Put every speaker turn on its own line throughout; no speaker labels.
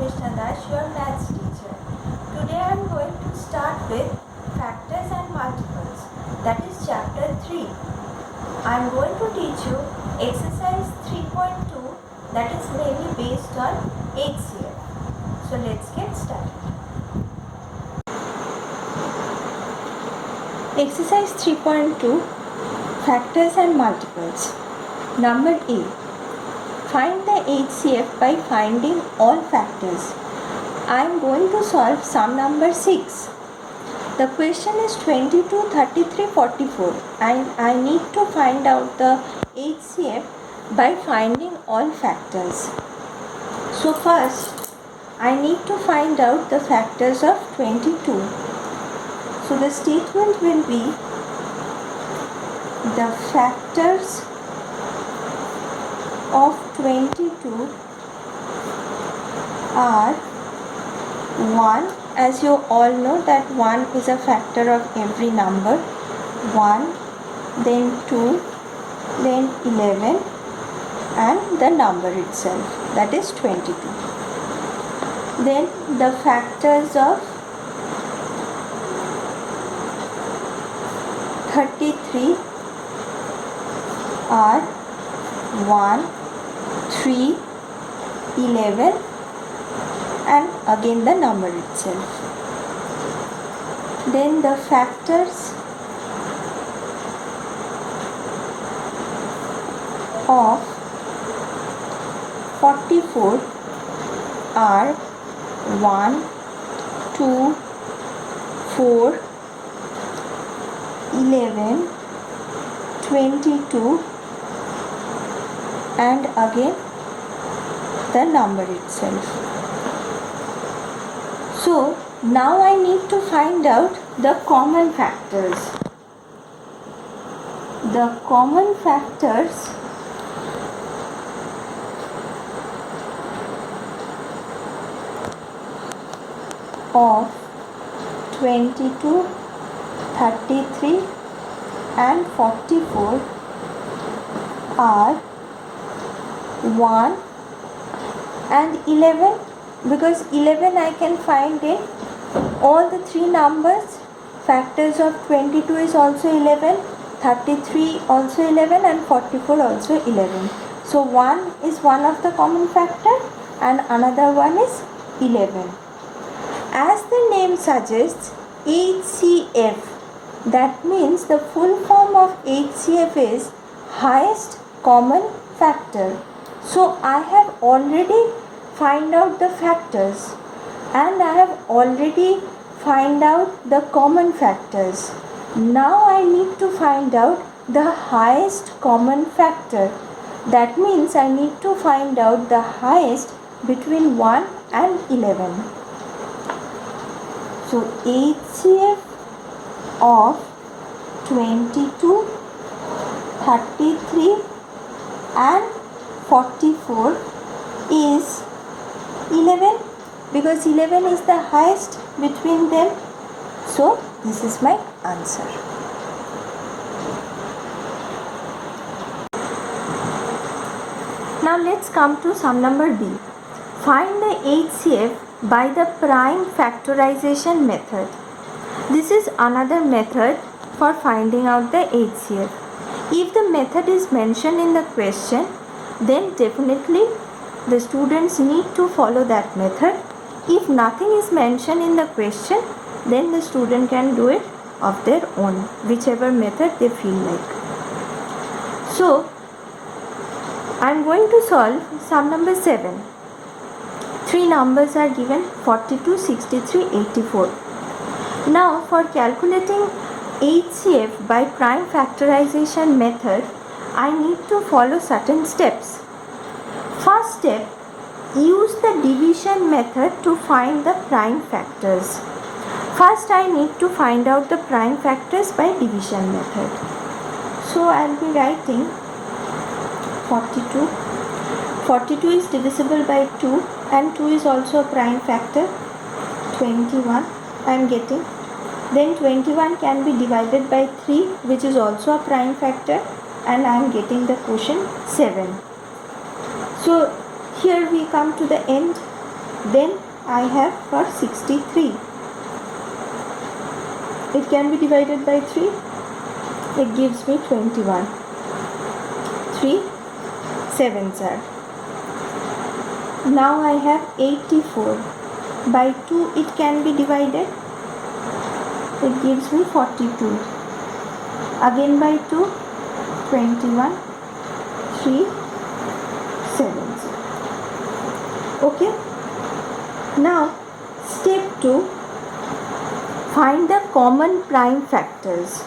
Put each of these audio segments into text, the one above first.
Krishna Das, your maths teacher. Today I am going to start with factors and multiples. That is chapter 3. I am going to teach you exercise 3.2 that is mainly based on HCF. So let's get started. Exercise 3.2 Factors and multiples. Number A. Find the HCF by finding all factors. I am going to solve sum number 6. The question is 22, 33, 44 and I need to find out the HCF by finding all factors. So first I need to find out the factors of 22. So the statement will be the factors of 22 are 1, as you all know that 1 is a factor of every number, 1, then 2, then 11 and the number itself, that is 22. Then the factors of 33 are 1, 3, 11 and again the number itself. Then the factors of 44 are 1, 2, 4, 11, 22 and again the number itself. So now I need to find out the common factors. The common factors of 22, 33 and 44 are 1 and 11, because 11 I can find in all the three numbers. Factors of 22 is also 11, 33 also 11 and 44 also 11. So 1 is one of the common factor and another one is 11. As the name suggests, HCF, that means the full form of HCF is highest common factor. So I have already find out the factors and I have already find out the common factors. Now I need to find out the highest common factor. That means I need to find out the highest between 1 and 11. So HCF of 22, 33 and 44 is 11, because 11 is the highest between them. So this is my answer. Now let's come to sum number B. Find the HCF by the prime factorization method. This is another method for finding out the HCF. If the method is mentioned in the question, then definitely the students need to follow that method. If nothing is mentioned in the question, then the student can do it of their own, whichever method they feel like. So I am going to solve sum number 7. Three numbers are given, 42, 63, 84. Now for calculating HCF by prime factorization method, I need to follow certain steps. First step, use the division method to find the prime factors. First I need to find out the prime factors by division method. So I will be writing 42. 42 is divisible by 2 and 2 is also a prime factor. 21 I am getting. Then 21 can be divided by 3, which is also a prime factor, and I am getting the quotient 7. So here we come to the end. Then I have for 63. It can be divided by 3. It gives me 21. 3 sevens are. Now I have 84. By 2 it can be divided. It gives me 42. Again by 2, 21. 3 sevens. Okay. Now step 2. Find the common prime factors.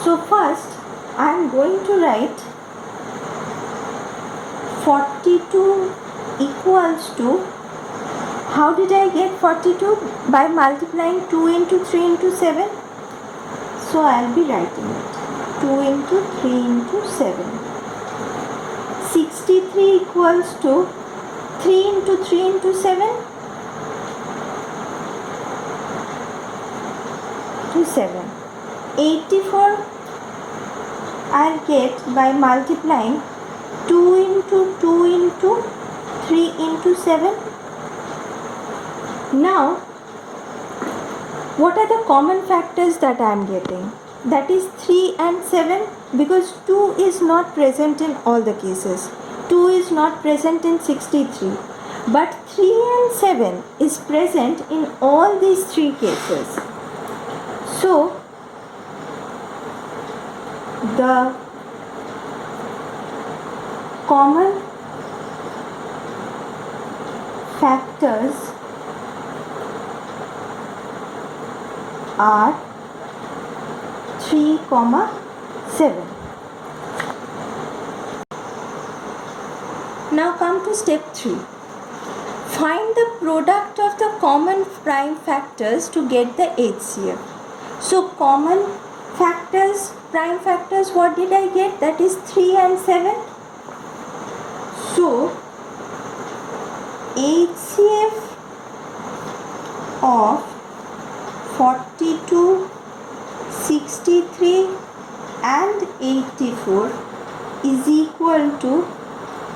So first I am going to write 42 equals to, how did I get 42? By multiplying 2 into 3 into 7. So I will be writing it 2 into 3 into 7. 63 equals to 3 into 3 into 7 to 7. 84 I'll get by multiplying 2 into 2 into 3 into 7. Now, what are the common factors that I am getting? That is 3 and 7, because 2 is not present in all the cases. 2 is not present in 63. But 3 and 7 is present in all these 3 cases. So, the common factors are 3, 7. Now come to step 3. Find the product of the common prime factors to get the HCF. So common factors, prime factors, what did I get? That is 3 and 7. So HCF of 42, 63 and 84 is equal to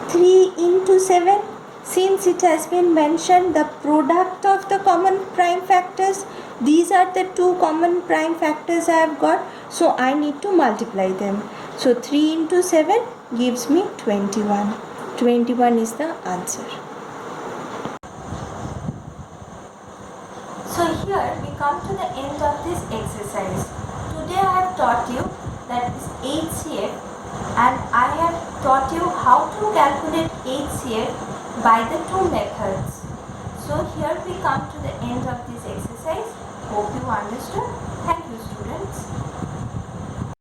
3 into 7. Since it has been mentioned the product of the common prime factors, these are the 2 common prime factors I have got, so I need to multiply them. So 3 into 7 gives me 21. 21 is the answer. So here we come to the end of this exercise. Today I have taught you that is HCF, and I have taught you how to calculate HCF by the 2 methods. So here we come to the end of this exercise. Hope you understood. Thank you, students.